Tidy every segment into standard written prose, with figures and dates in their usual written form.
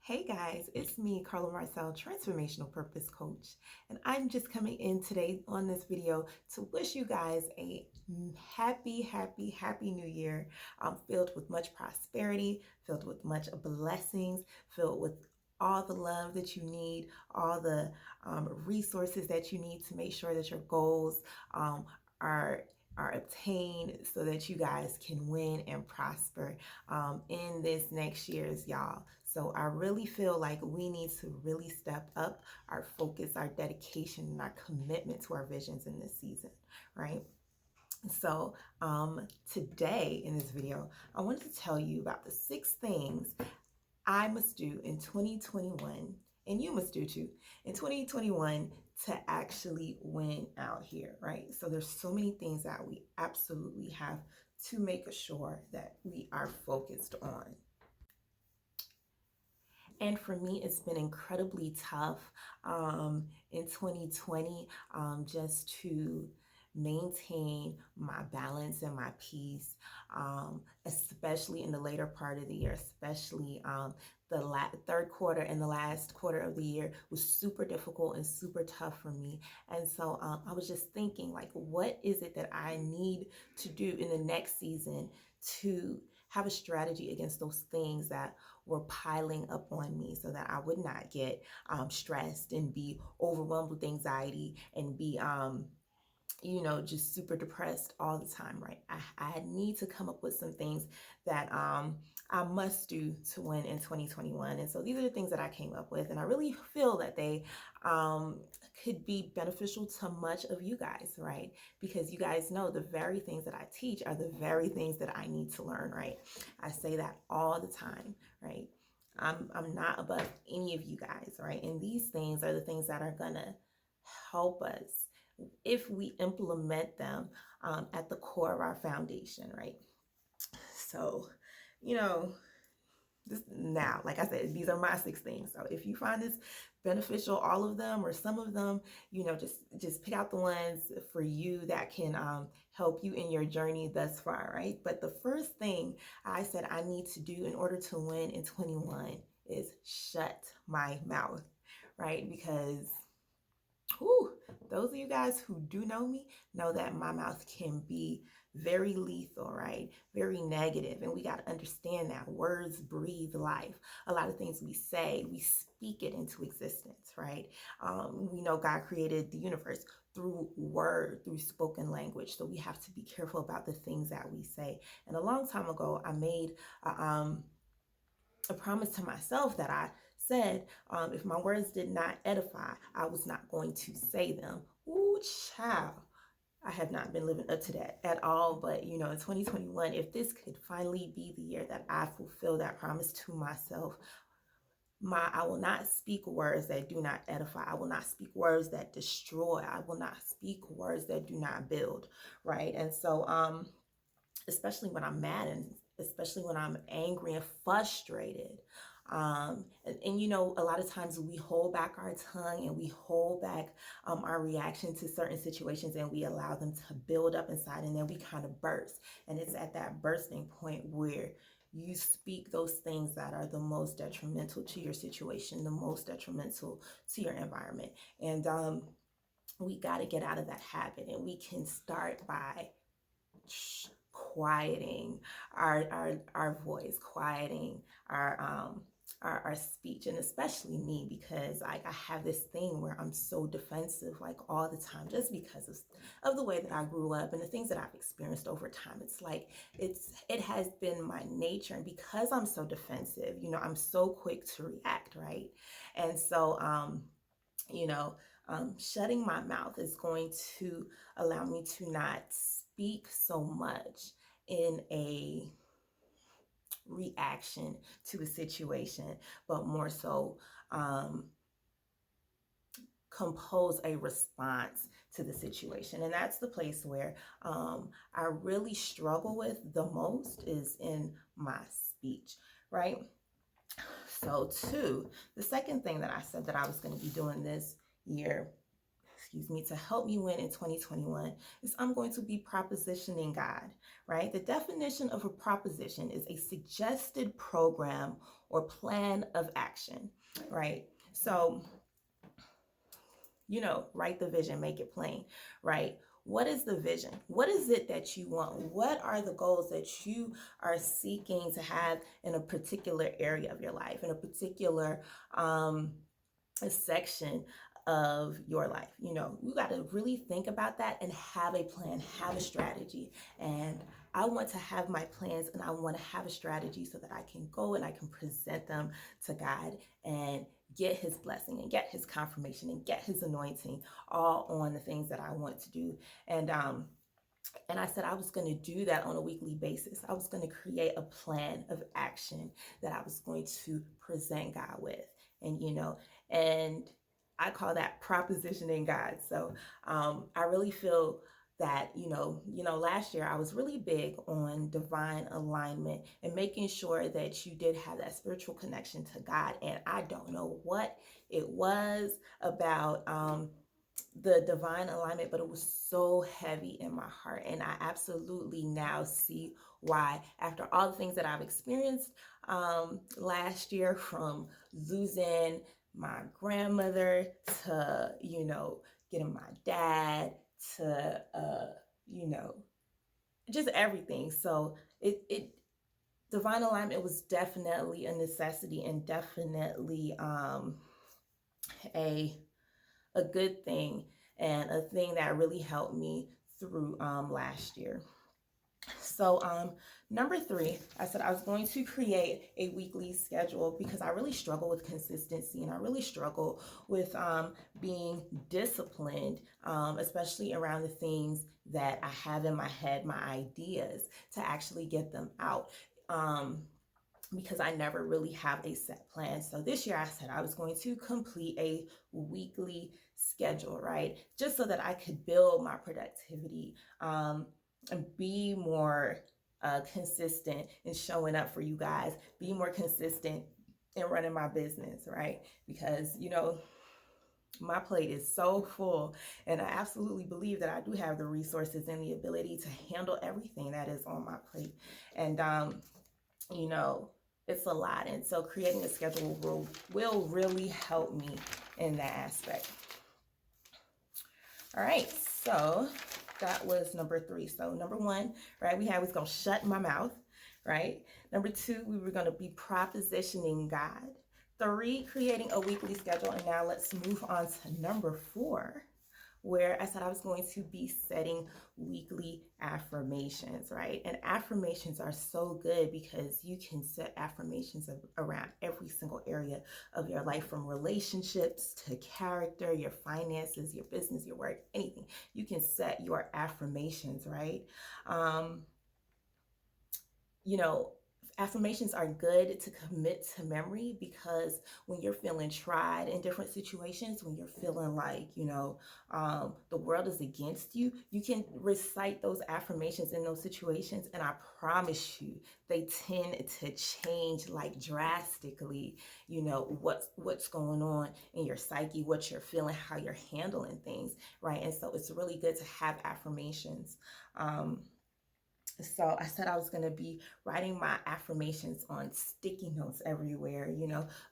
Hey guys, it's me, Carla Marcel, Transformational Purpose Coach, and I'm just coming in today on this video to wish you guys a happy new year, filled with much prosperity, filled with much blessings, filled with all the love that you need, all the resources that you need to make sure that your goals are obtained so that you guys can win and prosper in this next year's, y'all. So I really feel like we need to really step up our focus, our dedication, and our commitment to our visions in this season, right? So today in this video, I wanted to tell you about the 6 things I must do in 2021, and you must do too, in 2021 to actually win out here, right? So there's so many things that we absolutely have to make sure that we are focused on. And for me, it's been incredibly tough in 2020 just to maintain my balance and my peace, especially in the later part of the year, especially the third quarter and the last quarter of the year was super difficult and super tough for me. And so I was just thinking, like, what is it that I need to do in the next season to have a strategy against those things that were piling up on me so that I would not get stressed and be overwhelmed with anxiety and be just super depressed all the time, right? I need to come up with some things that I must do to win in 2021. And so these are the things that I came up with. And I really feel that they could be beneficial to much of you guys, right? Because you guys know the very things that I teach are the very things that I need to learn, right? I say that all the time, right? I'm not above any of you guys, right? And these things are the things that are gonna help us if we implement them at the core of our foundation, right? So, now, like I said, these are my 6 things. So if you find this beneficial, all of them or some of them, just pick out the ones for you that can help you in your journey thus far, right? But the first thing I said I need to do in order to win in 21 is shut my mouth, right? Because those of you guys who do know me know that my mouth can be very lethal, right? Very negative. And we got to understand that words breathe life. A lot of things we say, we speak it into existence, right? We know God created the universe through word, through spoken language. So we have to be careful about the things that we say. And a long time ago, I made a promise to myself that I said, if my words did not edify, I was not going to say them. Ooh, child. I have not been living up to that at all. But, in 2021, if this could finally be the year that I fulfill that promise to myself, I will not speak words that do not edify. I will not speak words that destroy. I will not speak words that do not build, right? And so, especially when I'm mad and especially when I'm angry and frustrated. A lot of times we hold back our tongue and we hold back our reaction to certain situations and we allow them to build up inside and then we kind of burst. And it's at that bursting point where you speak those things that are the most detrimental to your situation, the most detrimental to your environment. And we got to get out of that habit, and we can start by quieting our voice, quieting our speech, and especially me, because like I have this thing where I'm so defensive like all the time, just because of the way that I grew up and the things that I've experienced over time. It's like it has been my nature, and because I'm so defensive, I'm so quick to react, right? And so shutting my mouth is going to allow me to not speak so much in a reaction to a situation, but more so compose a response to the situation. And that's the place where I really struggle with the most, is in my speech, right? So the second thing that I said that I was going to be doing this year, excuse me, to help me win in 2021 is I'm going to be propositioning God, right? The definition of a proposition is a suggested program or plan of action, right? So, write the vision, make it plain, right? What is the vision? What is it that you want? What are the goals that you are seeking to have in a particular area of your life, in a particular a section of your life? You got to really think about that and have a plan, have a strategy. And I want to have my plans and I want to have a strategy so that I can go and I can present them to God and get his blessing and get his confirmation and get his anointing all on the things that I want to do. And I said I was going to do that on a weekly basis. I was going to create a plan of action that I was going to present God with. And I call that propositioning God. So I really feel that, last year I was really big on divine alignment and making sure that you did have that spiritual connection to God. And I don't know what it was about the divine alignment, but it was so heavy in my heart. And I absolutely now see why, after all the things that I've experienced last year, from losing my grandmother to, getting my dad to, just everything. So it divine alignment was definitely a necessity and definitely a good thing and a thing that really helped me through last year. So number 3, I said I was going to create a weekly schedule because I really struggle with consistency and I really struggle with being disciplined, especially around the things that I have in my head, my ideas, to actually get them out. Because I never really have a set plan. So this year I said I was going to complete a weekly schedule, right? Just so that I could build my productivity and be more consistent in showing up for you guys, be more consistent in running my business, right? Because, my plate is so full and I absolutely believe that I do have the resources and the ability to handle everything that is on my plate. And, it's a lot. And so creating a schedule will really help me in that aspect. All right. So that was number 3. So number 1, right, we was going to shut my mouth, right? Number 2, we were going to be propositioning God. 3, creating a weekly schedule. And now let's move on to number 4, where I said I was going to be setting weekly affirmations, right? And affirmations are so good because you can set affirmations around every single area of your life, from relationships to character, your finances, your business, your work, anything. You can set your affirmations, right? Affirmations are good to commit to memory, because when you're feeling tried in different situations, when you're feeling like, the world is against you, you can recite those affirmations in those situations. And I promise you, they tend to change like drastically, what's going on in your psyche, what you're feeling, how you're handling things, right? And so it's really good to have affirmations. So I said I was going to be writing my affirmations on sticky notes everywhere.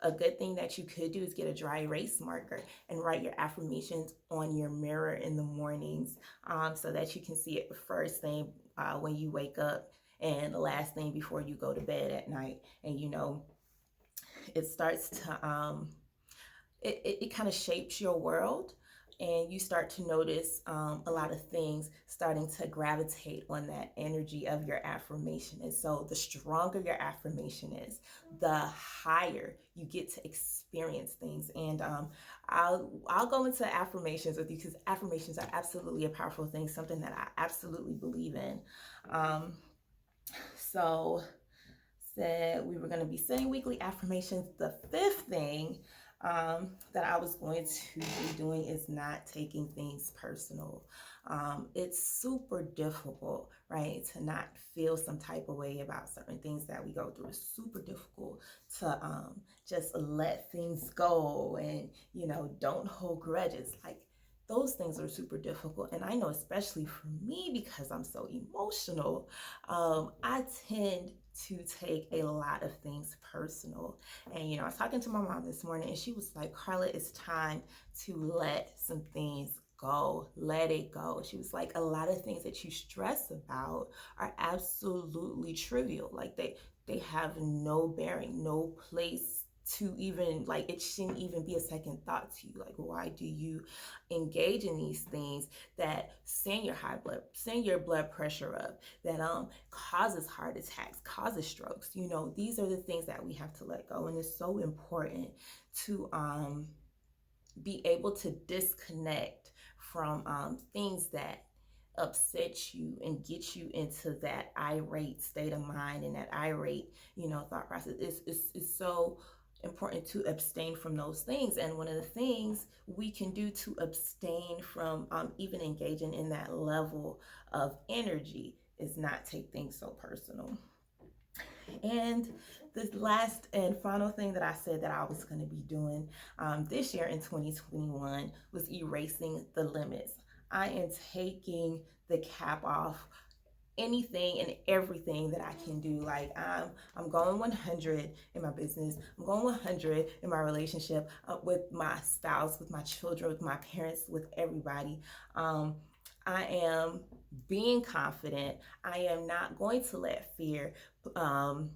A good thing that you could do is get a dry erase marker and write your affirmations on your mirror in the mornings, so that you can see it the first thing when you wake up and the last thing before you go to bed at night. And, it starts to, it kind of shapes your world. And you start to notice a lot of things starting to gravitate on that energy of your affirmation. And so the stronger your affirmation is, the higher you get to experience things. And I'll go into affirmations with you, because affirmations are absolutely a powerful thing, something that I absolutely believe in. So said we were going to be saying weekly affirmations. The 5th thing that I was going to be doing is not taking things personal. It's super difficult, right, to not feel some type of way about certain things that we go through. It's super difficult to just let things go and, don't hold grudges. Like, those things are super difficult. And I know, especially for me, because I'm so emotional, I tend to take a lot of things personal. And, I was talking to my mom this morning, and she was like, Carla, it's time to let some things go. Let it go. She was like, a lot of things that you stress about are absolutely trivial. Like they have no bearing, no place to even, like, it shouldn't even be a second thought to you. Like, why do you engage in these things that send your blood pressure up, that causes heart attacks, causes strokes? These are the things that we have to let go. And it's so important to be able to disconnect from things that upset you and get you into that irate state of mind and that irate, thought process. It's so important to abstain from those things. And one of the things we can do to abstain from even engaging in that level of energy is not take things so personal. And the last and final thing that I said that I was going to be doing this year in 2021 was erasing the limits. I am taking the cap off anything and everything that I can do. Like I'm going 100 in my business. I'm going 100 in my relationship with my spouse, with my children, with my parents, with everybody. I am being confident. I am not going to let fear, um,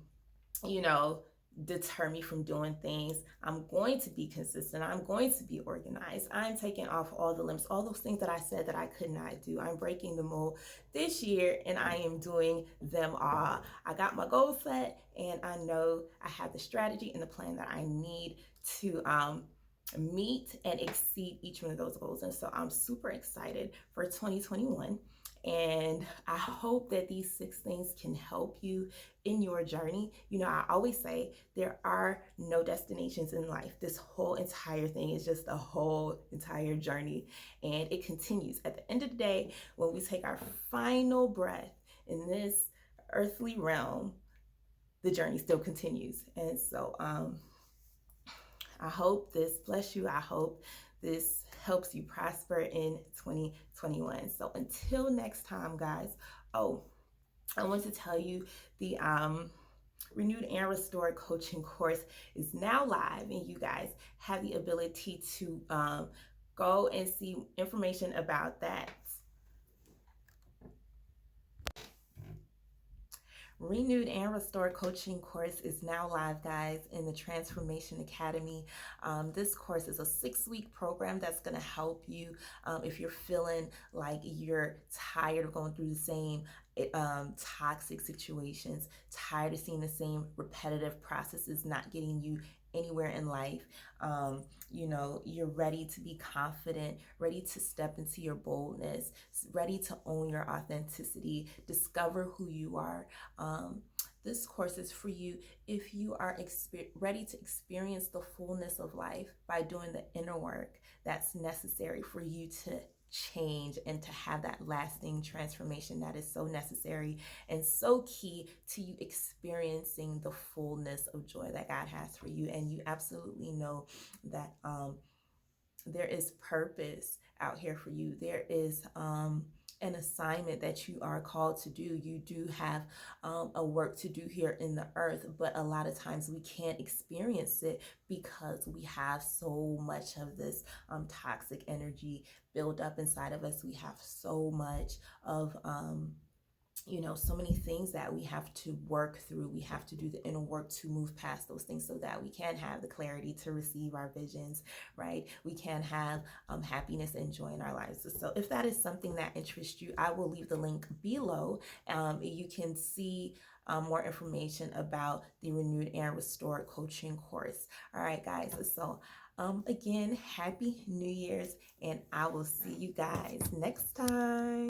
you know, deter me from doing things. I'm going to be consistent. I'm going to be organized. I'm taking off all the limits, all those things that I said that I could not do. I'm breaking the mold this year and I am doing them all. I got my goals set and I know I have the strategy and the plan that I need to meet and exceed each one of those goals. And so I'm super excited for 2021. And I hope that these 6 things can help you in your journey. I always say there are no destinations in life. This whole entire thing is just a whole entire journey, and it continues. At the end of the day, when we take our final breath in this earthly realm, the journey still continues. And so I hope this bless you. I hope this helps you prosper in 2021. So until next time, guys. Oh, I want to tell you the Renewed and Restored coaching course is now live, and you guys have the ability to go and see information about that. Renewed and Restored coaching course is now live, guys, in the Transformation Academy. This course is a 6-week program that's going to help you if you're feeling like you're tired of going through the same toxic situations, tired of seeing the same repetitive processes not getting you anywhere in life. You're ready to be confident, ready to step into your boldness, ready to own your authenticity, discover who you are. This course is for you if you are ready to experience the fullness of life by doing the inner work that's necessary for you to change and to have that lasting transformation that is so necessary and so key to you experiencing the fullness of joy that God has for you. And you absolutely know that there is purpose out here for you. There is an assignment that you are called to do. You do have a work to do here in the earth, but a lot of times we can't experience it because we have so much of this toxic energy built up inside of us. We have so much of so many things that we have to work through. We have to do the inner work to move past those things so that we can have the clarity to receive our visions, right? We can have happiness and joy in our lives. So if that is something that interests you, I will leave the link below. You can see more information about the Renewed and Restored coaching course. All right, guys. So again, happy New Year's, and I will see you guys next time.